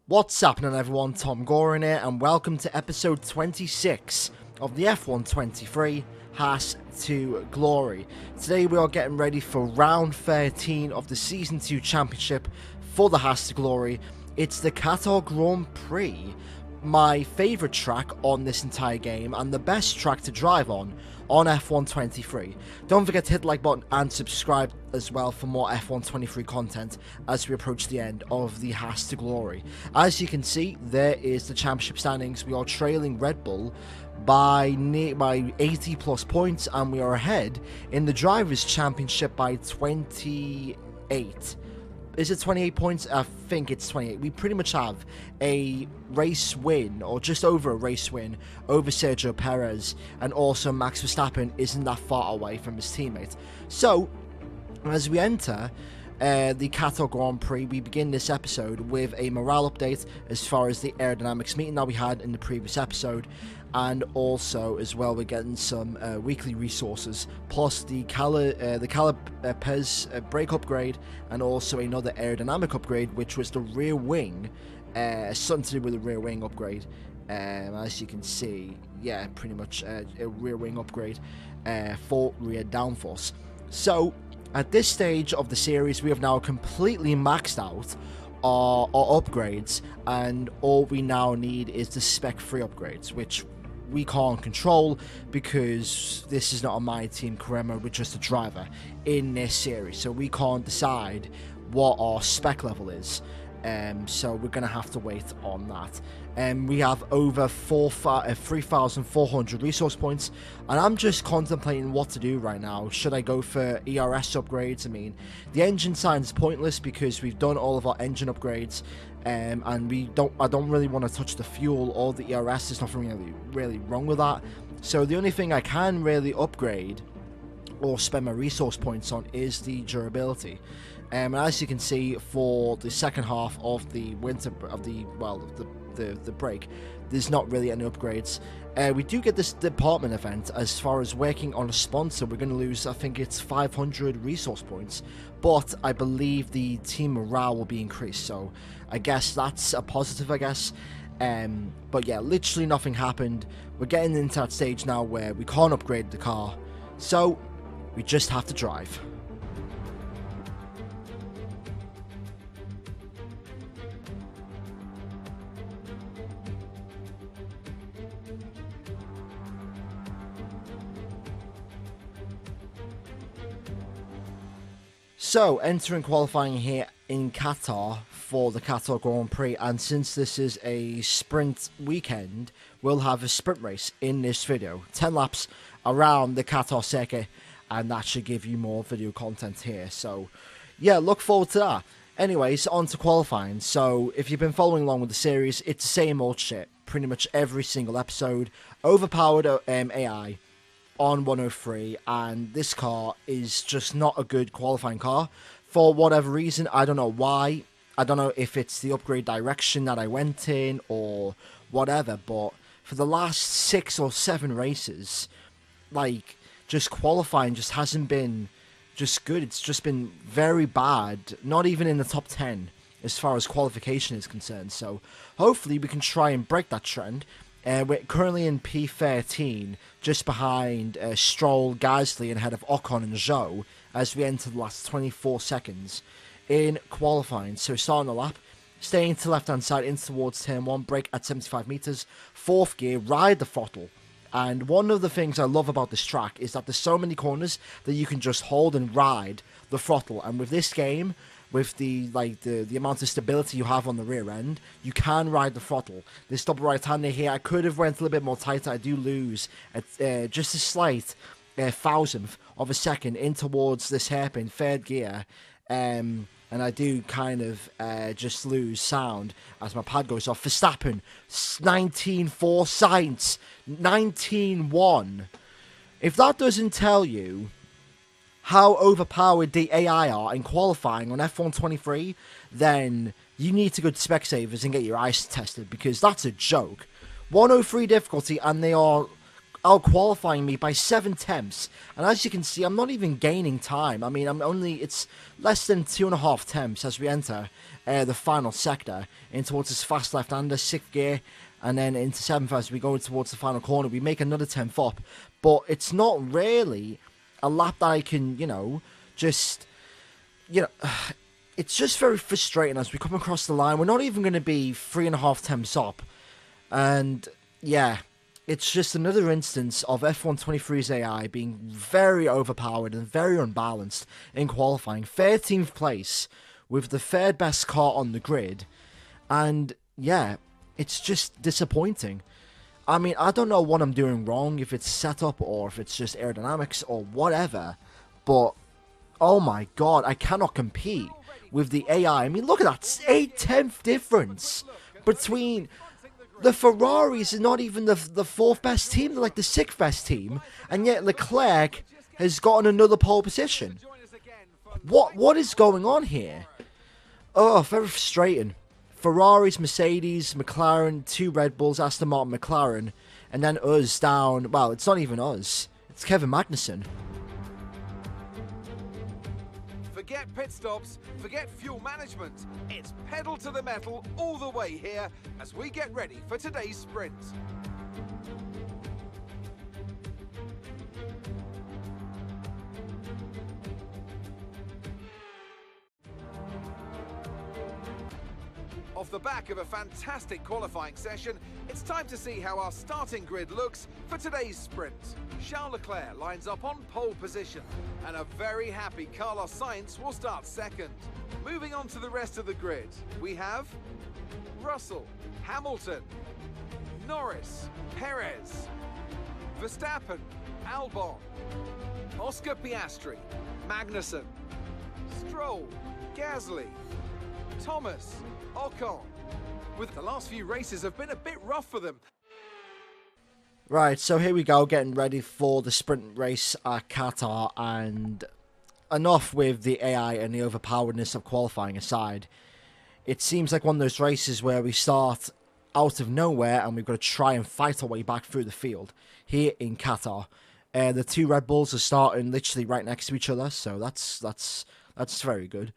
What's happening, everyone? TomGorian here, and welcome to episode 26 of the F1 23 Haas to Glory. Today we are getting ready for round 13 of the Season 2 Championship for the Haas to Glory. It's the Qatar Grand Prix, my favourite track on this entire game and the best track to drive on F1 23. Don't forget to hit the like button and subscribe as well for more F1 23 content as we approach the end of the Haas to Glory. As you can see, there is the championship standings. We are trailing Red Bull by 80 plus points, and we are ahead in the Drivers' Championship by 28. Is it 28 points? I think it's 28. We pretty much have a race win, or just over a race win, over Sergio Perez, and also Max Verstappen isn't that far away from his teammate. So, as we enter the Qatar Grand Prix, we begin this episode with a morale update as far as the aerodynamics meeting that we had in the previous episode, and also as well we're getting some weekly resources, plus the calipers brake upgrade, and also another aerodynamic upgrade, which was the rear wing, something to do with the rear wing upgrade. As you can see, yeah, pretty much a rear wing upgrade for rear downforce. So at this stage of the series, we have now completely maxed out our upgrades, and all we now need is the spec 3 upgrades, which we can't control because this is not on my team career mode, we're just a driver in this series, so we can't decide what our spec level is. So we're gonna have to wait on that. We have over 3,400 resource points, and I'm just contemplating what to do right now. Should I go for ERS upgrades? I mean, the engine side is pointless because we've done all of our engine upgrades, and I don't really want to touch the fuel or the ERS. There's nothing really wrong with that. So the only thing I can really upgrade or spend my resource points on is the durability. And as you can see, for the second half of the the break, there's not really any upgrades. We do get this department event. As far as working on a sponsor, we're going to lose, I think it's 500 resource points, but I believe the team morale will be increased, so I guess that's a positive, I guess. But yeah, literally nothing happened. We're getting into that stage now where we can't upgrade the car, so we just have to drive. So, entering qualifying here in Qatar for the Qatar Grand Prix, and since this is a sprint weekend, we'll have a sprint race in this video. 10 laps around the Qatar circuit, and that should give you more video content here. So, yeah, look forward to that. Anyways, on to qualifying. So, if you've been following along with the series, it's the same old shit. Pretty much every single episode. Overpowered AI on 103, and this car is just not a good qualifying car for whatever reason. I don't know why. I don't know if it's the upgrade direction that I went in or whatever, but for the last 6 or 7 races, like, just qualifying just hasn't been just good. It's just been very bad, not even in the top 10 as far as qualification is concerned. So hopefully we can try and break that trend. We're currently in P13, just behind Stroll, Gasly, and ahead of Ocon and Zhou, as we enter the last 24 seconds in qualifying. So starting the lap, staying to the left-hand side, in towards turn 1, brake at 75 meters, 4th gear, ride the throttle. And one of the things I love about this track is that there's so many corners that you can just hold and ride the throttle. And with this game, with the amount of stability you have on the rear end, you can ride the throttle. This double right-hander here, I could have went a little bit more tighter. I do lose just a slight thousandth of a second in towards this hairpin, 3rd gear. And I do kind of just lose sound as my pad goes off. Verstappen, 19.4, Sainz, 19.1. If that doesn't tell you how overpowered the AI are in qualifying on F1 23, then you need to go to Specsavers and get your eyes tested, because that's a joke. 103 difficulty, and they are out-qualifying me by 7 tenths. And as you can see, I'm not even gaining time. I mean, it's less than 2.5 tenths as we enter the final sector in towards this fast left-hander, 6th gear, and then into 7th as we go towards the final corner. We make another 10th up, but it's not really a lap that I can, just, it's just very frustrating as we come across the line. We're not even going to be 3.5 tenths up, and yeah, it's just another instance of F123's AI being very overpowered and very unbalanced in qualifying. 13th place with the third best car on the grid, and yeah, it's just disappointing. I mean, I don't know what I'm doing wrong, if it's setup or if it's just aerodynamics or whatever, but oh my god, I cannot compete with the AI. I mean, look at that, 8/10 difference between the Ferraris. Is not even the 4th best team, they're like the 6th best team, and yet Leclerc has gotten another pole position. What is going on here? Oh, very frustrating. Ferraris, Mercedes, McLaren, 2 Red Bulls, Aston Martin, McLaren, and then us down. Well, it's not even us. It's Kevin Magnussen. Forget pit stops, forget fuel management. It's pedal to the metal all the way here as we get ready for today's sprint. Off the back of a fantastic qualifying session, it's time to see how our starting grid looks for today's sprint. Charles Leclerc lines up on pole position, and a very happy Carlos Sainz will start second. Moving on to the rest of the grid, we have Russell, Hamilton, Norris, Perez, Verstappen, Albon, Oscar Piastri, Magnussen, Stroll, Gasly, Thomas, Ocon. With the last few races have been a bit rough for them. Right, so here we go, getting ready for the sprint race at Qatar, and enough with the AI and the overpoweredness of qualifying aside. It seems like one of those races where we start out of nowhere and we've got to try and fight our way back through the field here in Qatar. The 2 Red Bulls are starting literally right next to each other, so that's very good.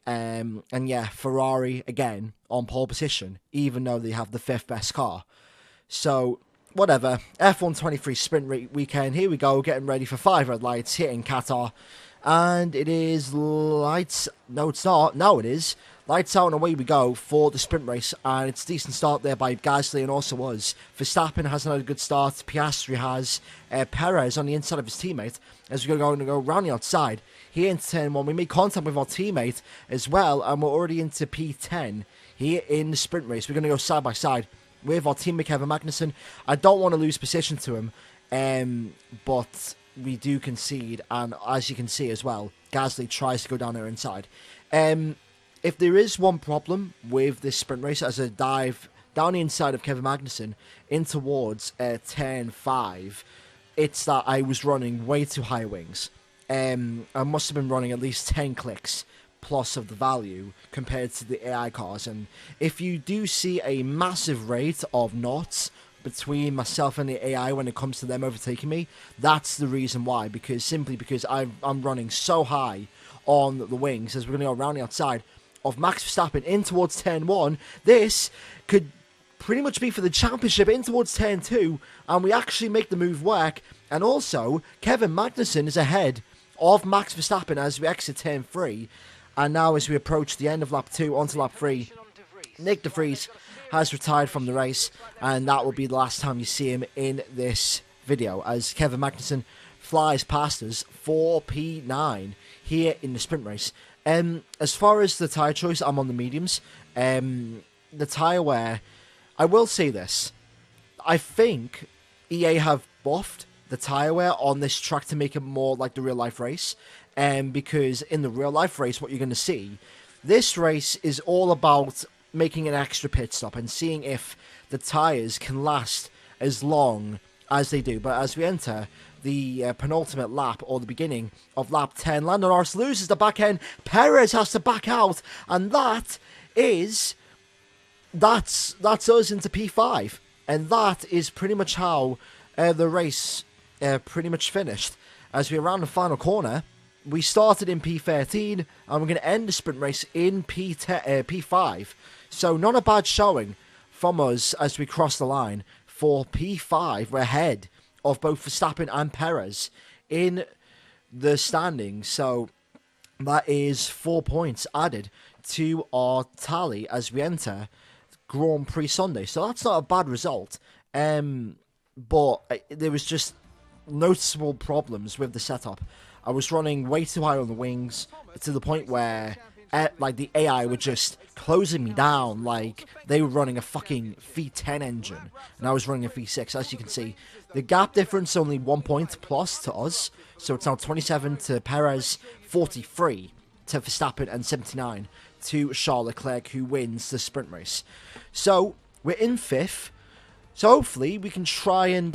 And yeah, Ferrari again on pole position, even though they have the 5th best car. So whatever, F123 sprint weekend, here we go, getting ready for 5 red lights here in Qatar. And it is lights, no it's not, now it is, lights out and away we go for the sprint race. And it's a decent start there by Gasly and also us. Verstappen has another good start, Piastri has, Perez on the inside of his teammate, as we're going to go around the outside. Here into turn 1, we make contact with our teammate as well, and we're already into P10 here in the sprint race. We're going to go side by side with our teammate Kevin Magnussen. I don't want to lose position to him, but we do concede, and as you can see as well, Gasly tries to go down there inside. If there is one problem with this sprint race, as I dive down the inside of Kevin Magnussen in towards turn 5, it's that I was running way too high wings. I must have been running at least 10 clicks plus of the value compared to the AI cars, and if you do see a massive rate of knots between myself and the AI when it comes to them overtaking me, that's the reason why, simply because I'm running so high on the wings. As we're going to go around the outside of Max Verstappen in towards turn 1, this could pretty much be for the championship in towards turn 2, and we actually make the move work. And also Kevin Magnussen is ahead of Max Verstappen as we exit turn 3, and now as we approach the end of lap 2 onto lap 3, Nick de Vries has retired from the race, and that will be the last time you see him in this video, as Kevin Magnussen flies past us for P9 here in the sprint race. As far as the tyre choice, I'm on the mediums. The tyre wear, I will say this, I think EA have buffed the tyre wear on this track to make it more like the real life race, because in the real life race, what you're going to see, this race is all about making an extra pit stop and seeing if the tyres can last as long as they do. But as we enter the penultimate lap, or the beginning of lap 10, Lando Norris loses the back end, Perez has to back out, and that's us into P5. And that is pretty much how the race pretty much finished. As we around the final corner, we started in P13 and we're going to end the sprint race in P5. So not a bad showing from us as we cross the line. For P5, we're ahead of both Verstappen and Perez in the standings. So that is 4 points added to our tally as we enter Grand Prix Sunday. So that's not a bad result. But there was just noticeable problems with the setup. I was running way too high on the wings to the point where like the AI were just closing me down. Like they were running a fucking V10 engine and I was running a V6. As you can see, the gap difference only 1 point plus to us. So it's now 27 to Perez, 43 to Verstappen, and 79 to Charles Leclerc, who wins the sprint race. So we're in 5th. So hopefully we can try and,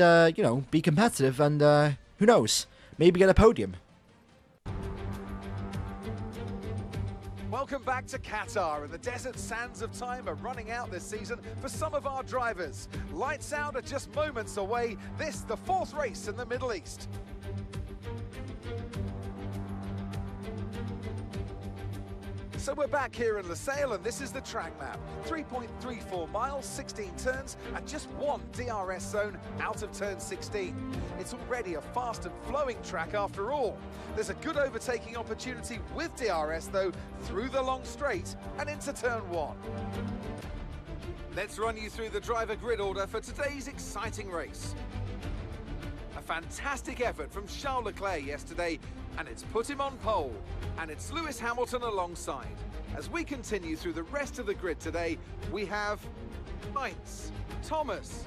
be competitive and, who knows, maybe get a podium. Welcome back to Qatar, and the desert sands of time are running out this season for some of our drivers. Lights out are just moments away. This, the 4th race in the Middle East. So we're back here in Losail, and this is the track map. 3.34 miles, 16 turns, and just 1 DRS zone out of turn 16. It's already a fast and flowing track after all. There's a good overtaking opportunity with DRS, though, through the long straight and into turn 1. Let's run you through the driver grid order for today's exciting race. A fantastic effort from Charles Leclerc yesterday, and it's put him on pole. And it's Lewis Hamilton alongside. As we continue through the rest of the grid today, we have Sainz, Thomas,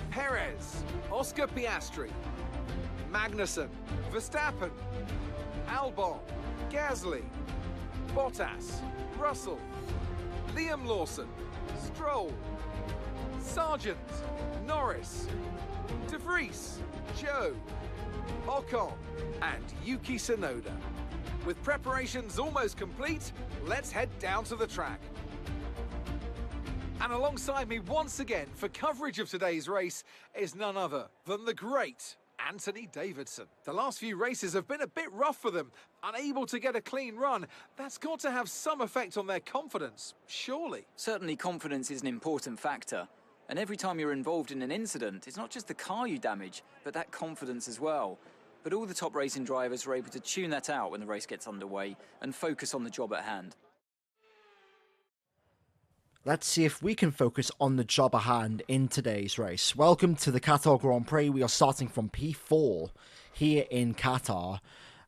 Perez, Oscar Piastri, Magnussen, Verstappen, Albon, Gasly, Bottas, Russell, Liam Lawson, Stroll, Sargent, Norris, De Vries, Joe, Ocon, and Yuki Tsunoda. With preparations almost complete, let's head down to the track. And alongside me once again for coverage of today's race is none other than the great Anthony Davidson. The last few races have been a bit rough for them, unable to get a clean run. That's got to have some effect on their confidence, surely. Certainly confidence is an important factor. And every time you're involved in an incident, it's not just the car you damage, but that confidence as well. But all the top racing drivers are able to tune that out when the race gets underway and focus on the job at hand. Let's see if we can focus on the job at hand in today's race. Welcome to the Qatar Grand Prix. We are starting from P4 here in Qatar.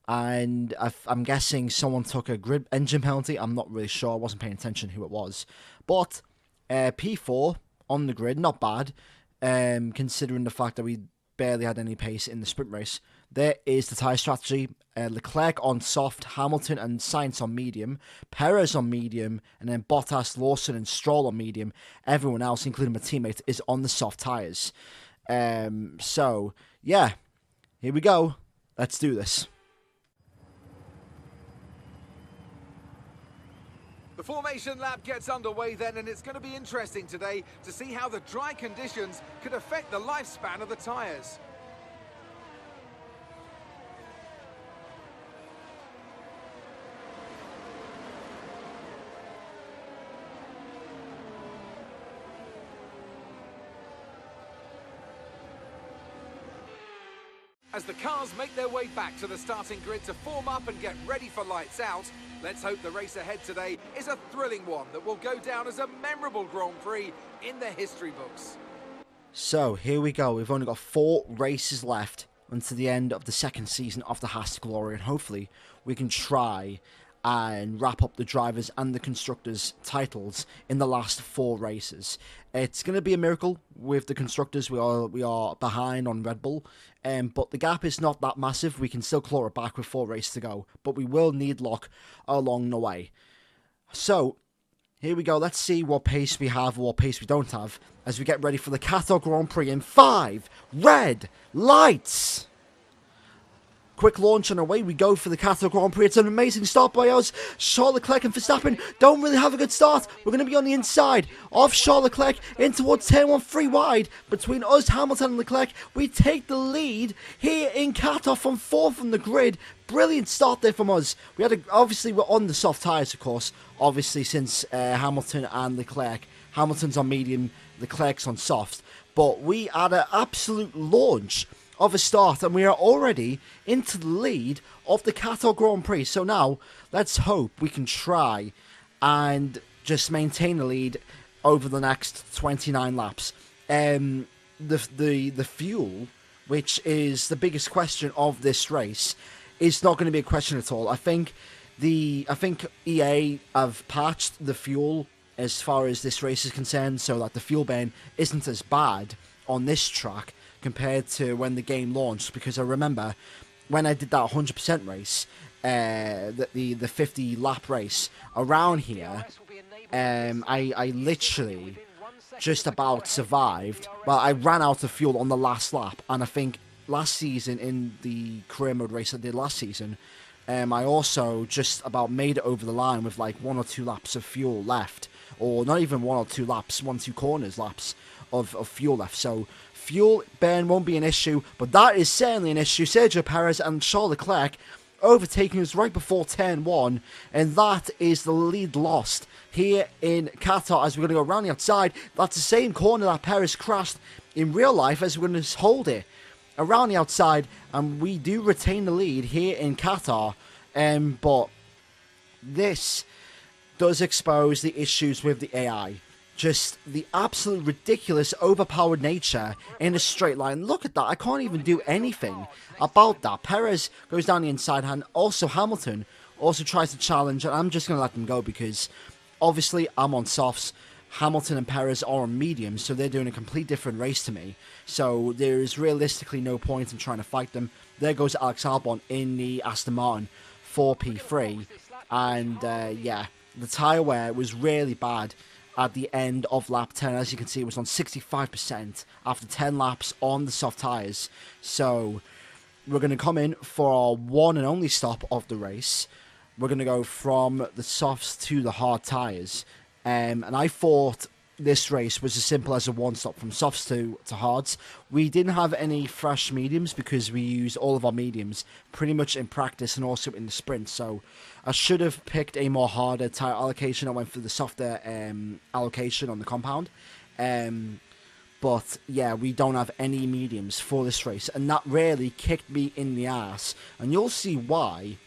And I'm guessing someone took a grid engine penalty. I'm not really sure. I wasn't paying attention who it was. But P4 on the grid, not bad, considering the fact that we barely had any pace in the sprint race. There is the tyre strategy. Leclerc on soft, Hamilton and Sainz on medium, Perez on medium, and then Bottas, Lawson and Stroll on medium. Everyone else, including my teammate, is on the soft tyres. So, yeah, here we go. Let's do this. The formation lap gets underway then, and it's going to be interesting today to see how the dry conditions could affect the lifespan of the tyres. As the cars make their way back to the starting grid to form up and get ready for lights out, let's hope the race ahead today is a thrilling one that will go down as a memorable Grand Prix in the history books. So, here we go. We've only got 4 races left until the end of the second season of the Haas Glory, and hopefully we can try and wrap up the drivers and the constructors titles in the last 4 races. It's going to be a miracle with the constructors. We are behind on Red Bull, but the gap is not that massive. We can still claw it back with 4 races to go, but we will need luck along the way. So here we go. Let's see what pace we have or what pace we don't have as we get ready for the Qatar Grand Prix in 5 red lights. Quick launch and away we go for the Qatar Grand Prix. It's an amazing start by us. Charles Leclerc and Verstappen don't really have a good start. We're going to be on the inside of Charles Leclerc in towards turn 1, 3 wide. Between us, Hamilton and Leclerc, we take the lead here in Qatar from 4th on the grid. Brilliant start there from us. Obviously we're on the soft tyres, of course. Obviously since Hamilton and Leclerc. Hamilton's on medium, Leclerc's on soft. But we had an absolute launch of a start, and we are already into the lead of the Qatar Grand Prix. So now, let's hope we can try and just maintain the lead over the next 29 laps. The fuel, which is the biggest question of this race, is not going to be a question at all. I think EA have patched the fuel as far as this race is concerned, so that the fuel burn isn't as bad on this track compared to when the game launched, because I remember when I did that 100% race, the 50 lap race around here, I literally just about survived. Well, I ran out of fuel on the last lap, and I think last season in the career mode race I did last season, I also just about made it over the line with like 1 or 2 laps of fuel left, or not even 1 or 2 laps, 1-2 corners laps of fuel left. So fuel burn won't be an issue, but that is certainly an issue. Sergio Perez and Charles Leclerc overtaking us right before turn 1, and that is the lead lost here in Qatar as we're going to go around the outside. That's the same corner that Perez crashed in real life, as we're going to hold it around the outside, and we do retain the lead here in Qatar. But this does expose the issues with the AI. Just the absolute ridiculous, overpowered nature in a straight line. Look at that. I can't even do anything about that. Perez goes down the inside hand. Also, Hamilton also tries to challenge, and I'm just going to let them go because obviously I'm on softs. Hamilton and Perez are on mediums, so they're doing a complete different race to me. So there is realistically no point in trying to fight them. There goes Alex Albon in the Aston Martin 4P3. And yeah, the tyre wear was really bad at the end of lap 10. As you can see, it was on 65% after 10 laps on the soft tyres. So we're going to come in for our one and only stop of the race. We're going to go from the softs to the hard tyres. And I thought this race was as simple as a one stop from softs to hards. We didn't have any fresh mediums because we used all of our mediums pretty much in practice and also in the sprint. So I should have picked a more harder tyre allocation. I went for the softer allocation on the compound. But yeah, we don't have any mediums for this race, and that really kicked me in the ass. And you'll see why.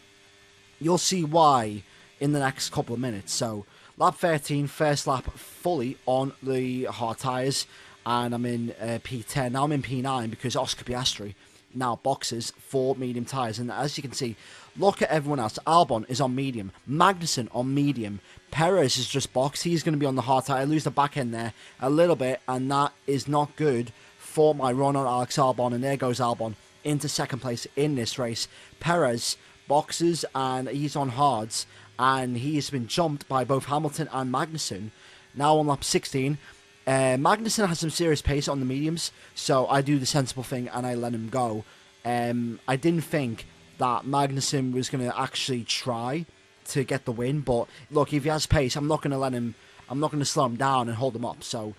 You'll see why in the next couple of minutes. So lap 13, first lap fully on the hard tyres, and I'm in P10. Now I'm in P9 because Oscar Piastri now boxes for medium tyres. And as you can see, look at everyone else. Albon is on medium, Magnussen on medium, Perez is just boxed. He's going to be on the hard tyre. I lose the back end there a little bit, and that is not good for my run on Alex Albon. And there goes Albon into second place in this race. Perez boxes and he's on hards, and he has been jumped by both Hamilton and Magnussen. Now on lap 16, Magnussen has some serious pace on the mediums, so I do the sensible thing and I let him go. I didn't think that Magnussen was going to actually try to get the win, but look, if he has pace, I'm not going to let him. I'm not going to slow him down and hold him up. So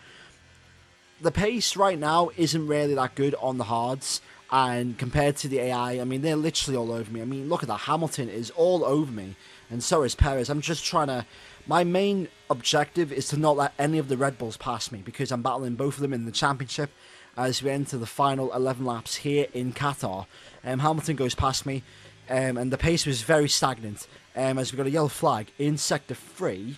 the pace right now isn't really that good on the hards, and compared to the AI, I mean, they're literally all over me. I mean, look at that. Hamilton is all over me, and so is Perez. I'm just trying to. My main objective is to not let any of the Red Bulls pass me, because I'm battling both of them in the championship as we enter the final 11 laps here in Qatar. Hamilton goes past me, and the pace was very stagnant as we got a yellow flag in Sector 3.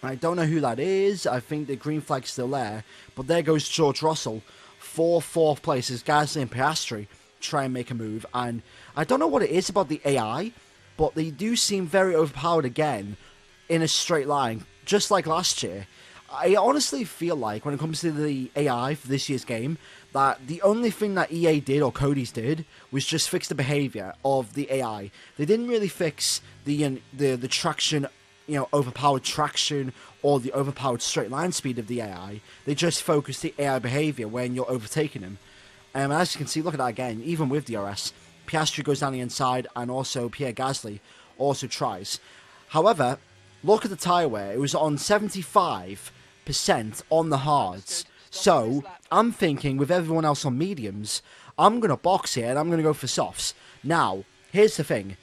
I don't know who that is. I think the green flag's still there, but there goes George Russell for 4th place as Gasly and Piastri try and make a move. And I don't know what it is about the AI, but they do seem very overpowered again in a straight line, just like last year. I honestly feel like when it comes to the AI for this year's game, that the only thing that EA did, or Cody's did, was just fix the behavior of the AI. They didn't really fix the traction, overpowered traction or the overpowered straight line speed of the AI. They just focused the AI behavior when you're overtaking him. And as you can see, look at that again, even with DRS, Piastri goes down the inside, and also Pierre Gasly also tries. However, look at the tyre wear. It was on 75% on the hards. So, I'm thinking with everyone else on mediums, I'm going to box here and I'm going to go for softs. Now, here's the thing.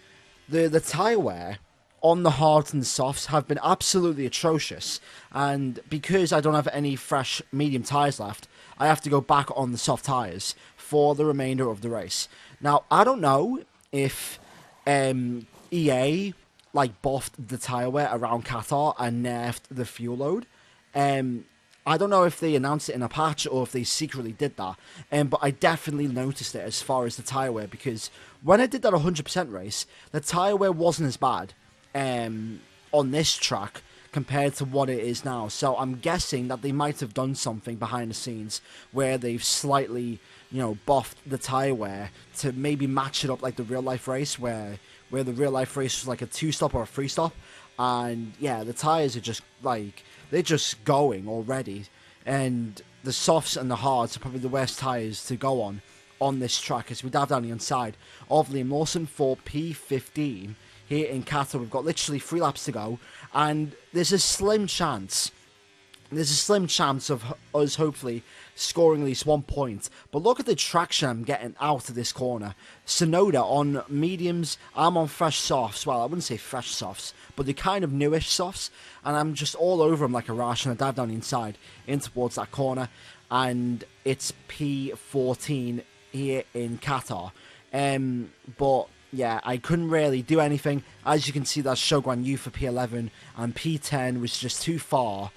The tyre wear on the hards and the softs have been absolutely atrocious. And because I don't have any fresh medium tyres left, I have to go back on the soft tyres for the remainder of the race. Now, I don't know if EA buffed the tyre wear around Qatar and nerfed the fuel load. I don't know if they announced it in a patch or if they secretly did that, but I definitely noticed it as far as the tyre wear, because when I did that 100% race, the tyre wear wasn't as bad on this track compared to what it is now. So I'm guessing that they might have done something behind the scenes where they've slightly, buffed the tyre wear to maybe match it up like the real life race, where the real life race was like a 2-stop or a 3-stop. And yeah, the tyres are just they're just going already. And the softs and the hards are probably the worst tyres to go on this track, as we dive down the inside of Liam Lawson for P15 here in Qatar. We've got literally 3 laps to go, and there's a slim chance of us hopefully scoring at least 1 point. But look at the traction I'm getting out of this corner. Sonoda on mediums, I'm on fresh softs. Well, I wouldn't say fresh softs, but they're kind of newish softs, and I'm just all over them like a rash, and I dive down the inside in towards that corner, and it's P14 here in Qatar. But yeah, I couldn't really do anything. As you can see, that's Shoguan Yu for P11, and P10 was just too far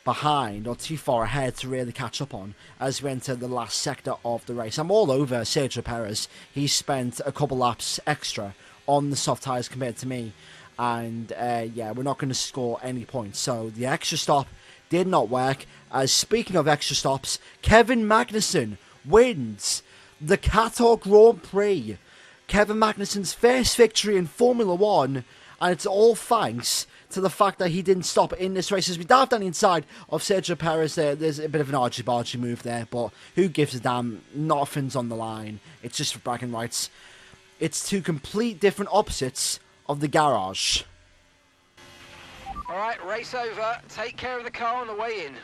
behind or too far ahead to really catch up on as we enter the last sector of the race. I'm all over Sergio Perez. He spent a couple laps extra on the soft tyres compared to me, and yeah, we're not going to score any points. So the extra stop did not work. As speaking of extra stops, Kevin Magnussen wins the Qatar Grand Prix. Kevin Magnussen's first victory in Formula 1, and it's all thanks to the fact that he didn't stop in this race. As we dive down the inside of Sergio Perez, there's a bit of an argy-bargy move there, but who gives a damn? Nothing's on the line. It's just for bragging rights. It's 2 complete different opposites of the garage. All right, race over. Take care of the car on the way in.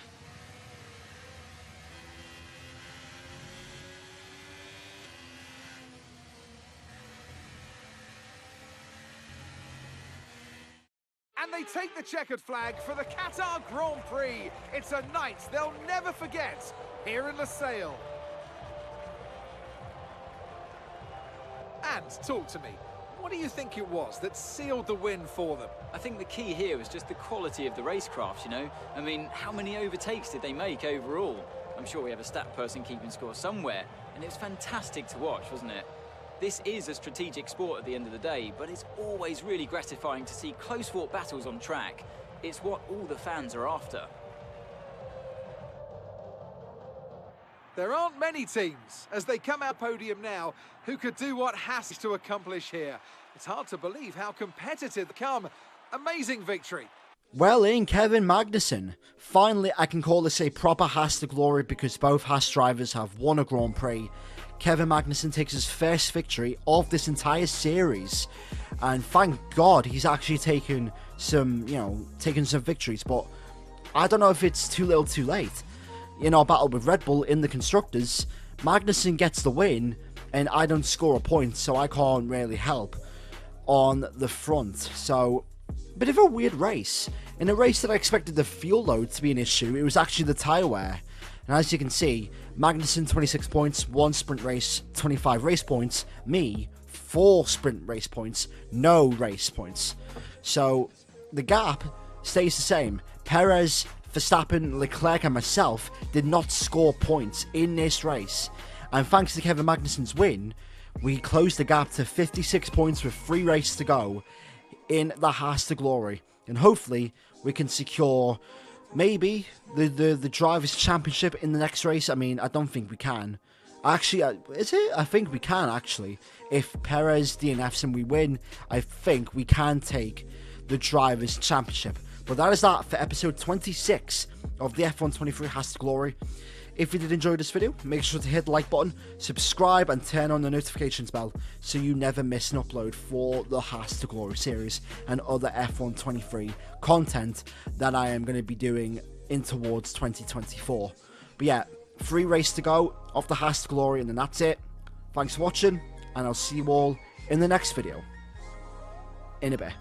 And they take the checkered flag for the Qatar Grand Prix. It's a night they'll never forget here in Losail. And talk to me. What do you think it was that sealed the win for them? I think the key here was just the quality of the racecraft, I mean, how many overtakes did they make overall? I'm sure we have a stat person keeping score somewhere, and it was fantastic to watch, wasn't it? This is a strategic sport at the end of the day, but it's always really gratifying to see close-fought battles on track. It's what all the fans are after. There aren't many teams, as they come out podium now, who could do what Haas is to accomplish here. It's hard to believe how competitive they come. Amazing victory. Well in, Kevin Magnussen. Finally, I can call this a proper Haas to glory, because both Haas drivers have won a Grand Prix. Kevin Magnussen takes his first victory of this entire series, and thank God he's actually taken some victories. But I don't know if it's too little too late. In our battle with Red Bull in the Constructors, Magnussen gets the win and I don't score a point, so I can't really help on the front. So, bit of a weird race. In a race that I expected the fuel load to be an issue, it was actually the tyre wear. And as you can see, Magnussen 26 points, 1 sprint race, 25 race points. Me, 4 sprint race points, no race points. So the gap stays the same. Perez, Verstappen, Leclerc and myself did not score points in this race. And thanks to Kevin Magnussen's win, we closed the gap to 56 points with 3 races to go in the Haas to glory. And hopefully we can secure maybe the Drivers' Championship in the next race. I mean, I don't think we can. Actually, is it? I think we can, actually. If Perez DNFs and we win, I think we can take the Drivers' Championship. But that is that for episode 26 of the F123 Haas to Glory. If you did enjoy this video, make sure to hit the like button, subscribe and turn on the notifications bell so you never miss an upload for the Haas to Glory series and other F123 content that I am going to be doing in towards 2024. But yeah, 3 races to go of the Haas to Glory, and then that's it. Thanks for watching, and I'll see you all in the next video in a bit.